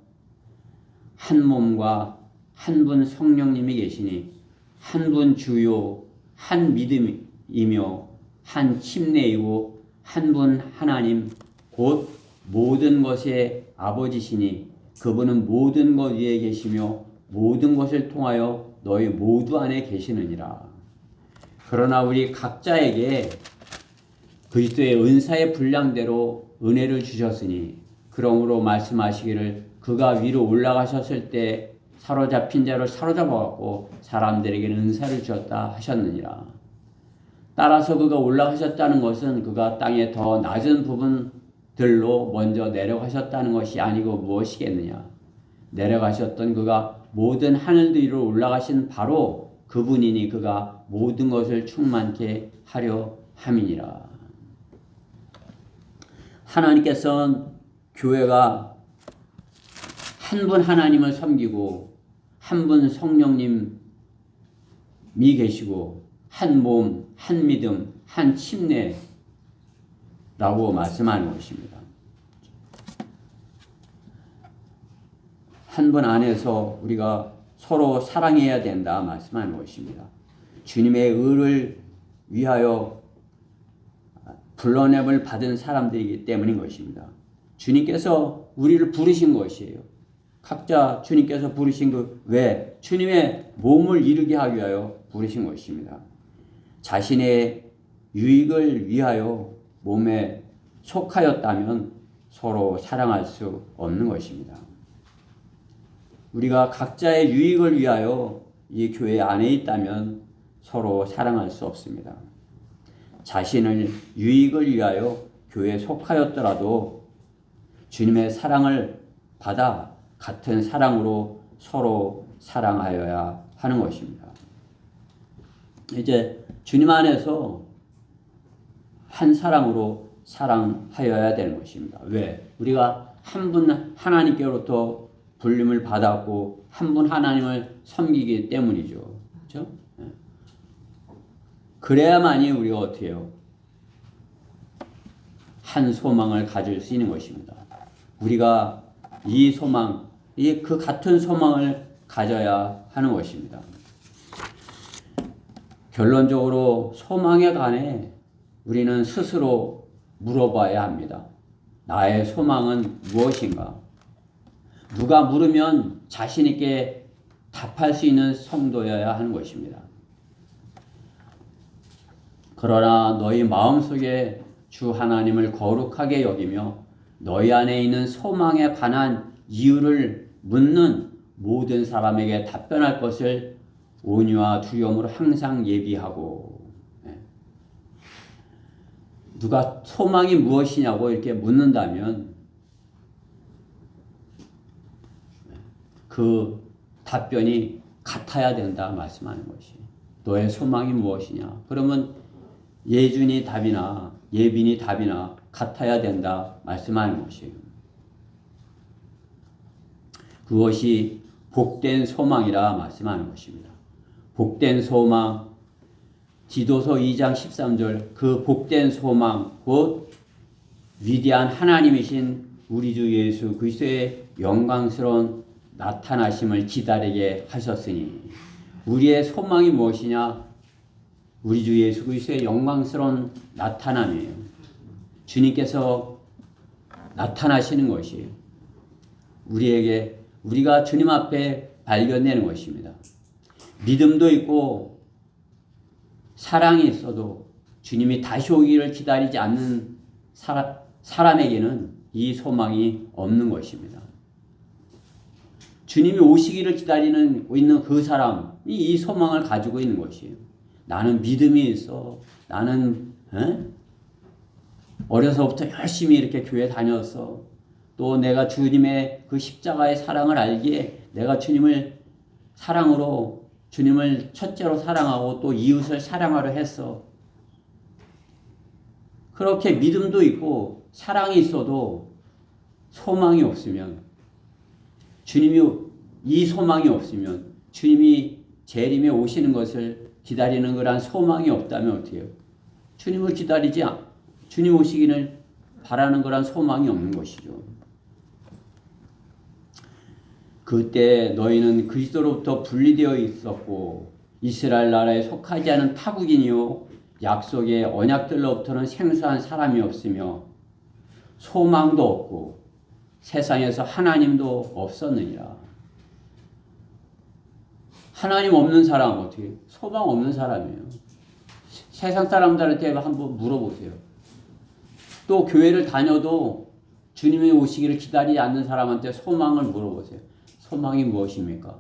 한 몸과 한 분 성령님이 계시니 한 분 주요, 한 믿음이며 한 침례이고 한 분 하나님 곧 모든 것의 아버지시니 그분은 모든 것 위에 계시며 모든 것을 통하여 너희 모두 안에 계시느니라. 그러나 우리 각자에게 그리스도의 은사의 분량대로 은혜를 주셨으니 그러므로 말씀하시기를 그가 위로 올라가셨을 때 사로잡힌 자를 사로잡아갖고 사람들에게 은사를 주었다 하셨느니라. 따라서 그가 올라가셨다는 것은 그가 땅의 더 낮은 부분들로 먼저 내려가셨다는 것이 아니고 무엇이겠느냐. 내려가셨던 그가 모든 하늘들 위로 올라가신 바로 그분이니 그가 모든 것을 충만케 하려 함이니라. 하나님께서는 교회가 한 분 하나님을 섬기고 한 분 성령님이 계시고 한 몸, 한 믿음, 한 침례라고 말씀하는 것입니다. 한 분 안에서 우리가 서로 사랑해야 된다 말씀하는 것입니다. 주님의 의를 위하여 불러냄을 받은 사람들이기 때문인 것입니다. 주님께서 우리를 부르신 것이에요. 각자 주님께서 부르신 그 왜? 주님의 몸을 이루게 하기 위하여 부르신 것입니다. 자신의 유익을 위하여 몸에 속하였다면 서로 사랑할 수 없는 것입니다. 우리가 각자의 유익을 위하여 이 교회 안에 있다면 서로 사랑할 수 없습니다. 자신을 유익을 위하여 교회에 속하였더라도 주님의 사랑을 받아 같은 사랑으로 서로 사랑하여야 하는 것입니다. 이제 주님 안에서 한 사랑으로 사랑하여야 되는 것입니다. 왜? 우리가 한 분 하나님께로부터 불림을 받았고 한 분 하나님을 섬기기 때문이죠. 그렇죠? 그래야만이 우리가 어떻게 해요? 한 소망을 가질 수 있는 것입니다. 우리가 이 소망, 그 같은 소망을 가져야 하는 것입니다. 결론적으로 소망에 관해 우리는 스스로 물어봐야 합니다. 나의 소망은 무엇인가? 누가 물으면 자신 있게 답할 수 있는 성도여야 하는 것입니다. 그러나 너희 마음속에 주 하나님을 거룩하게 여기며 너희 안에 있는 소망에 관한 이유를 묻는 모든 사람에게 답변할 것을 온유와 두려움으로 항상 예비하고, 누가 소망이 무엇이냐고 이렇게 묻는다면 그 답변이 같아야 된다 말씀하는 것이. 너의 소망이 무엇이냐? 그러면 예준이 답이나 예빈이 답이나 같아야 된다 말씀하는 것이에요. 그것이 복된 소망이라 말씀하는 것입니다. 복된 소망, 디도서 2장 13절, 그 복된 소망 곧 위대한 하나님이신 우리 주 예수 그리스도의 영광스러운 나타나심을 기다리게 하셨으니, 우리의 소망이 무엇이냐? 우리 주 예수 그리스도의 영광스러운 나타남이에요. 주님께서 나타나시는 것이에요. 우리에게, 우리가 주님 앞에 발견되는 것입니다. 믿음도 있고 사랑이 있어도 주님이 다시 오기를 기다리지 않는 사람에게는 이 소망이 없는 것입니다. 주님이 오시기를 기다리는 있는 그 사람이 이 소망을 가지고 있는 것이에요. 나는 믿음이 있어. 나는 어려서부터 열심히 이렇게 교회 다녔어. 또 내가 주님의 그 십자가의 사랑을 알기에 내가 주님을 사랑으로, 주님을 첫째로 사랑하고 또 이웃을 사랑하려 했어. 그렇게 믿음도 있고 사랑이 있어도 소망이 없으면, 주님이, 이 소망이 없으면, 주님이 재림에 오시는 것을 기다리는 그런 소망이 없다면 어떻게 해요? 주님을 기다리지, 주님 오시기를 바라는 그런 소망이 없는 것이죠. 그때 너희는 그리스도로부터 분리되어 있었고 이스라엘 나라에 속하지 않은 타국인이요 약속의 언약들로부터는 생소한 사람이 없으며 소망도 없고 세상에서 하나님도 없었느니라. 하나님 없는 사람 어떻게? 소망 없는 사람이에요. 세상 사람들한테 한번 물어보세요. 또 교회를 다녀도 주님의 오시기를 기다리지 않는 사람한테 소망을 물어보세요. 소망이 무엇입니까?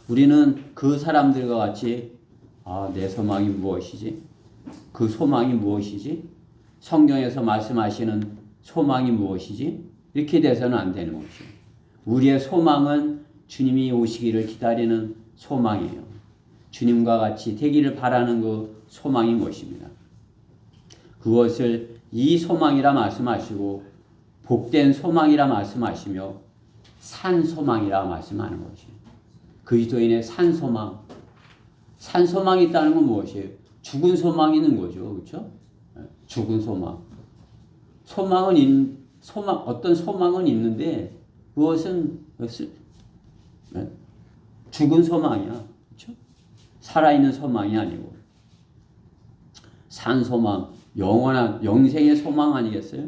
우리는 그 사람들과 같이 내 소망이 무엇이지? 그 소망이 무엇이지? 성경에서 말씀하시는 소망이 무엇이지? 이렇게 돼서는 안 되는 것이죠. 우리의 소망은 주님이 오시기를 기다리는 소망이에요. 주님과 같이 되기를 바라는 그 소망이 무엇입니다. 그것을 이 소망이라 말씀하시고 복된 소망이라 말씀하시며 산 소망이라 말씀하는 것이에요. 그리스도인의 산 소망. 산 소망이 있다는 건 무엇이에요? 죽은 소망이 있는 거죠. 그렇죠? 죽은 소망. 어떤 소망은 있는데 그것은 죽은 소망이야. 그렇죠? 살아있는 소망이 아니고 산 소망, 영원한 영생의 소망 아니겠어요?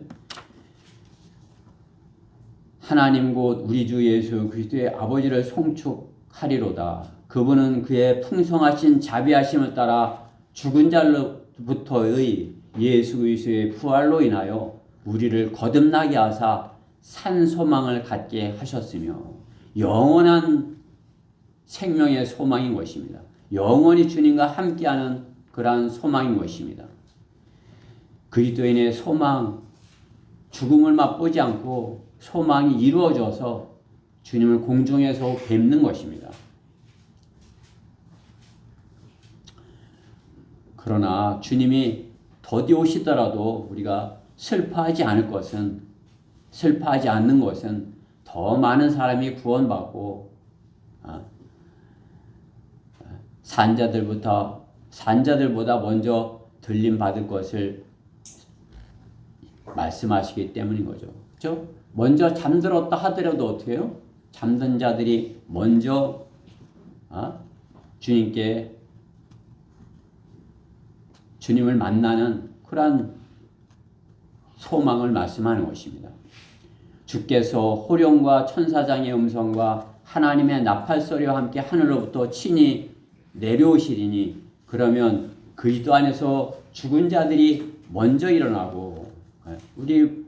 하나님 곧 우리 주 예수 그리스도의 아버지를 송축하리로다. 그분은 그의 풍성하신 자비하심을 따라 죽은 자로부터의 예수 그리스도의 부활로 인하여 우리를 거듭나게 하사 산 소망을 갖게 하셨으며 영원한 생명의 소망인 것입니다. 영원히 주님과 함께하는 그러한 소망인 것입니다. 그리스도인의 소망, 죽음을 맛보지 않고 소망이 이루어져서 주님을 공중에서 뵙는 것입니다. 그러나 주님이 더디 오시더라도 우리가 슬퍼하지 않는 것은 더 많은 사람이 구원받고 산자들보다 먼저 들림 받을 것을 말씀하시기 때문인 거죠. 그렇죠? 먼저 잠들었다 하더라도 어떻게 해요? 잠든 자들이 먼저 주님을 만나는 그러한 소망을 말씀하는 것입니다. 주께서 호령과 천사장의 음성과 하나님의 나팔소리와 함께 하늘로부터 친히 내려오시리니 그러면 그리스도 안에서 죽은 자들이 먼저 일어나고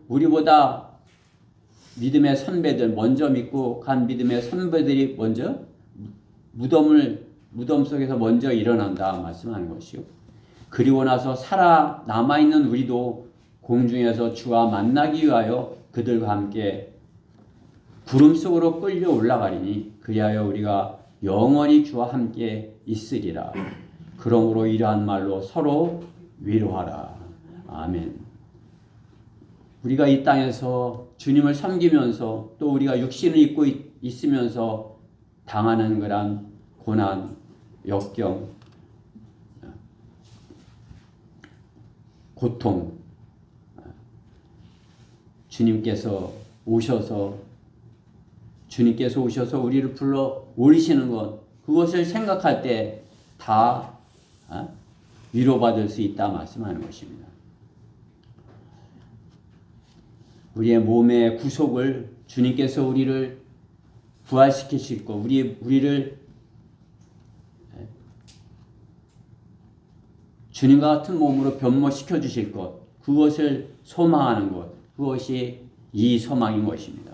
우리보다 믿음의 선배들 먼저 믿고 간 믿음의 선배들이 먼저 무덤 속에서 먼저 일어난다 말씀하는 것이요. 그리고 나서 살아 남아있는 우리도 공중에서 주와 만나기 위하여 그들과 함께 구름 속으로 끌려 올라가리니 그리하여 우리가 영원히 주와 함께 있으리라. 그러므로 이러한 말로 서로 위로하라. 아멘. 우리가 이 땅에서 주님을 섬기면서 또 우리가 육신을 입고 있으면서 당하는 그런 고난, 역경, 고통, 주님께서 오셔서 우리를 불러 오리시는 것, 그것을 생각할 때 다 위로받을 수 있다 말씀하는 것입니다. 우리의 몸의 구속을 주님께서 우리를 부활시키실 것, 우리를 주님과 같은 몸으로 변모시켜 주실 것, 그것을 소망하는 것, 그것이 이 소망인 것입니다.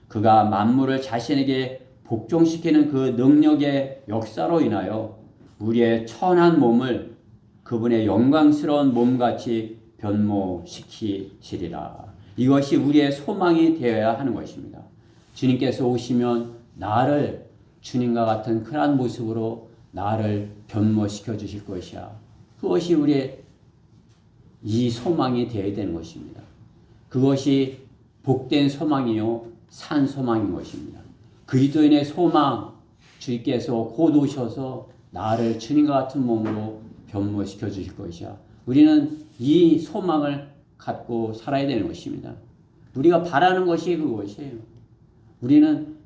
그가 만물을 자신에게 복종시키는 그 능력의 역사로 인하여 우리의 천한 몸을 그분의 영광스러운 몸같이 변모시키시리라. 이것이 우리의 소망이 되어야 하는 것입니다. 주님께서 오시면 나를 주님과 같은 그런 모습으로 나를 변모시켜 주실 것이야. 그것이 우리의 이 소망이 되어야 되는 것입니다. 그것이 복된 소망이요 산 소망인 것입니다. 그리스도인의 소망, 주께서 곧 오셔서 나를 주님과 같은 몸으로 변모시켜 주실 것이야. 우리는 이 소망을 갖고 살아야 되는 것입니다. 우리가 바라는 것이 그것이에요. 우리는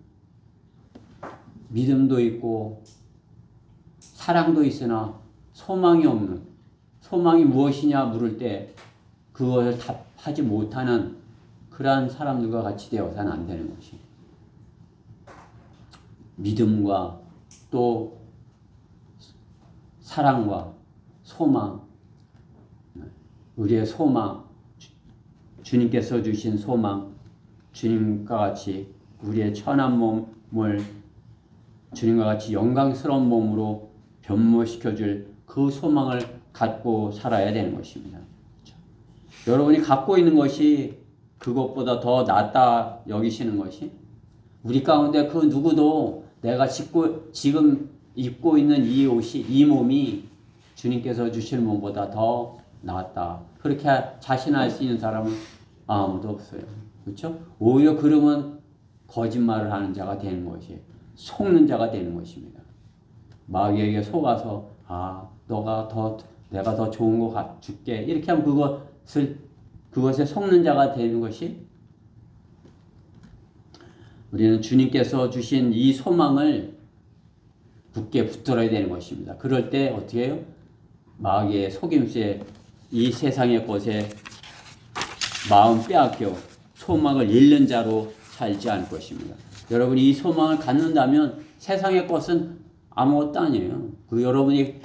믿음도 있고 사랑도 있으나 소망이 없는, 소망이 무엇이냐 물을 때 그것을 답하지 못하는 그러한 사람들과 같이 되어서는 안 되는 것입니다. 믿음과 또 사랑과 소망, 우리의 소망, 주님께서 주신 소망, 주님과 같이 우리의 천한 몸을 주님과 같이 영광스러운 몸으로 변모시켜줄 그 소망을 갖고 살아야 되는 것입니다. 그렇죠? 여러분이 갖고 있는 것이 그것보다 더 낫다 여기시는 것이 우리 가운데 그 누구도 내가 지금 입고 있는 이 옷이, 이 몸이 주님께서 주실 몸보다 더 낫다. 그렇게 자신할 수 있는 사람은 아무도 없어요. 그렇죠? 오히려 그러면 거짓말을 하는 자가 되는 것이, 속는 자가 되는 것입니다. 마귀에게 속아서 내가 더 좋은 거 줄게 이렇게 하면 그것에 속는 자가 되는 것이, 우리는 주님께서 주신 이 소망을 굳게 붙들어야 되는 것입니다. 그럴 때 어떻게 해요? 마귀의 속임수에 이 세상의 것에 마음 빼앗겨 소망을 잃는 자로 살지 않을 것입니다. 여러분이 이 소망을 갖는다면 세상의 것은 아무것도 아니에요. 여러분이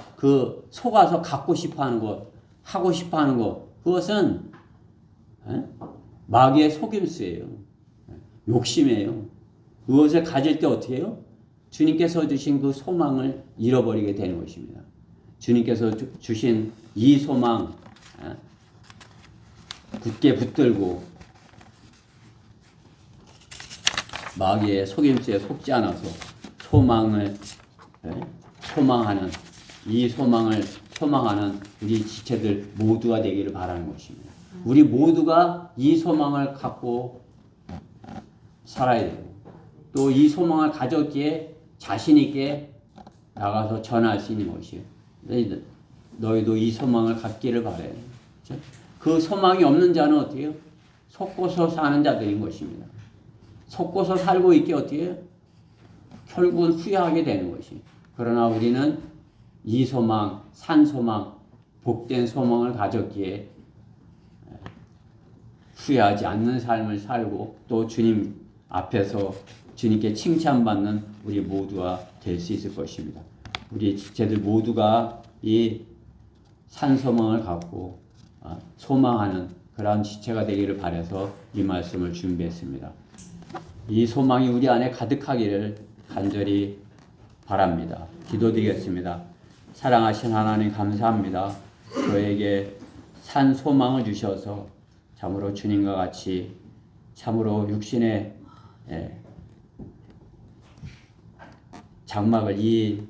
속아서 갖고 싶어하는 것, 하고 싶어하는 것, 그것은 마귀의 속임수예요. 욕심이에요. 그것을 가질 때 어떻게 해요? 주님께서 주신 그 소망을 잃어버리게 되는 것입니다. 주님께서 주신 이 소망 굳게 붙들고 마귀의 속임수에 속지 않아서 소망하는 우리 지체들 모두가 되기를 바라는 것입니다. 우리 모두가 이 소망을 갖고 살아야 돼요. 또 이 소망을 가졌기에 자신 있게 나가서 전할 수 있는 것이에요. 너희도 이 소망을 갖기를 바라요. 그 소망이 없는 자는 어떻게 해요? 속고서 사는 자들인 것입니다. 속고서 살고 있게 어떻게 해요? 결국은 후회하게 되는 것이. 그러나 우리는 이 소망, 산 소망, 복된 소망을 가졌기에 후회하지 않는 삶을 살고 또 주님 앞에서 주님께 칭찬받는 우리 모두가 될 수 있을 것입니다. 우리 지체들 모두가 이 산소망을 갖고 소망하는 그러한 지체가 되기를 바라서 이 말씀을 준비했습니다. 이 소망이 우리 안에 가득하기를 간절히 바랍니다. 기도드리겠습니다. 사랑하신 하나님 감사합니다. 저에게 산 소망을 주셔서 참으로 주님과 같이 참으로 육신의 장막을, 이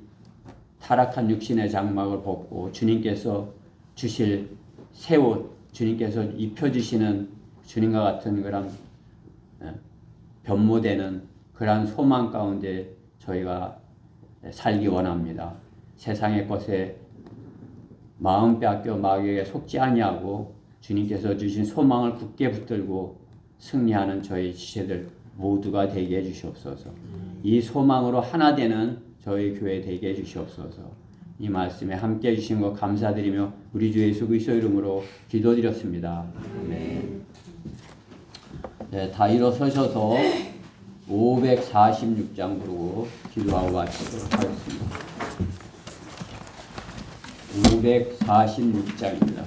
타락한 육신의 장막을 벗고 주님께서 주실 새 옷, 주님께서 입혀주시는 주님과 같은 그런 변모되는 그러한 소망 가운데 저희가 살기 원합니다. 세상의 것에 마음 빼앗겨 마귀에게 속지 아니하고 주님께서 주신 소망을 굳게 붙들고 승리하는 저희 지체들 모두가 되게 해주시옵소서. 이 소망으로 하나 되는 저희 교회 되게 해주시옵소서. 이 말씀에 함께 해주신 것 감사드리며 우리 주 예수 그리스도 이름으로 기도드렸습니다. 아멘. 네, 다 일어서셔서 546장 부르고 기도하고 마치도록 하겠습니다. 546장입니다.